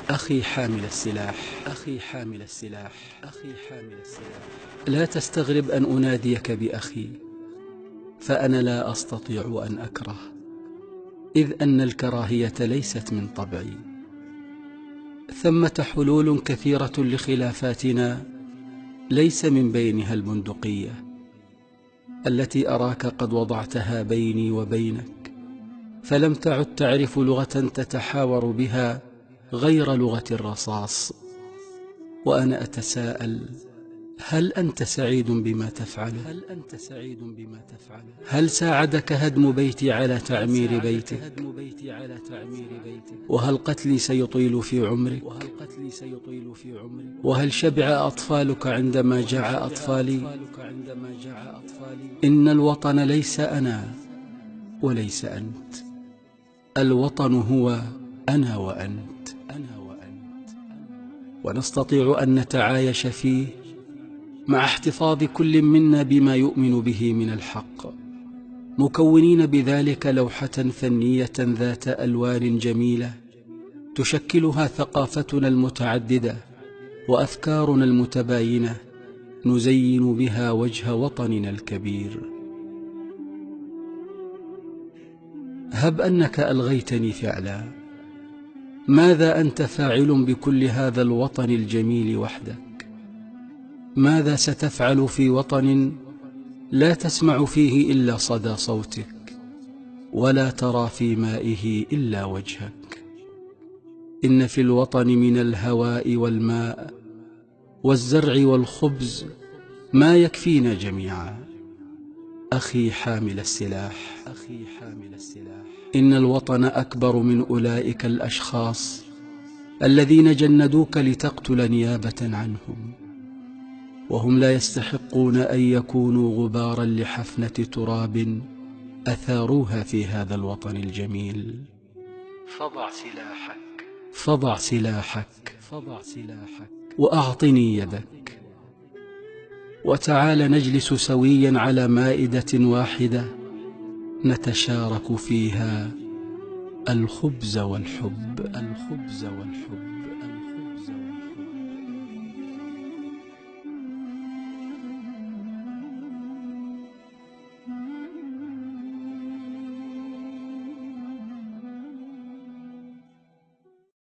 أخي حامل السلاح، أخي حامل السلاح، أخي حامل السلاح، لا تستغرب أن أناديك بأخي، فأنا لا أستطيع أن أكره، إذ أن الكراهية ليست من طبعي. ثمة حلول كثيرة لخلافاتنا، ليس من بينها البندقية التي أراك قد وضعتها بيني وبينك، فلم تعد تعرف لغة تتحاور بها غير لغة الرصاص. وأنا أتساءل: هل أنت سعيد بما تفعله؟ هل أنت سعيد بما تفعله؟ هل ساعدك هدم بيتي على تعمير بيتك؟ وهل قتلي سيطيل في عمرك؟ وهل شبع أطفالك عندما جاع أطفالي؟ إن الوطن ليس أنا وليس أنت، الوطن هو أنا وأنت، ونستطيع أن نتعايش فيه مع احتفاظ كل منا بما يؤمن به من الحق، مكونين بذلك لوحة فنية ذات ألوان جميلة تشكلها ثقافتنا المتعددة وأفكارنا المتباينة، نزين بها وجه وطننا الكبير. هب أنك ألغيتني فعلا، ماذا أنت فاعل بكل هذا الوطن الجميل وحدك؟ ماذا ستفعل في وطن لا تسمع فيه إلا صدى صوتك، ولا ترى في مائه إلا وجهك؟ إن في الوطن من الهواء والماء والزرع والخبز ما يكفينا جميعا. أخي حامل السلاح، أخي حامل السلاح، إن الوطن أكبر من أولئك الأشخاص الذين جندوك لتقتل نيابة عنهم، وهم لا يستحقون أن يكونوا غبارا لحفنة تراب أثاروها في هذا الوطن الجميل. فضع سلاحك، فضع سلاحك، فضع سلاحك، وأعطني يدك، وتعال نجلس سويا على مائدة واحدة نتشارك فيها الخبز والحب، الخبز والحب.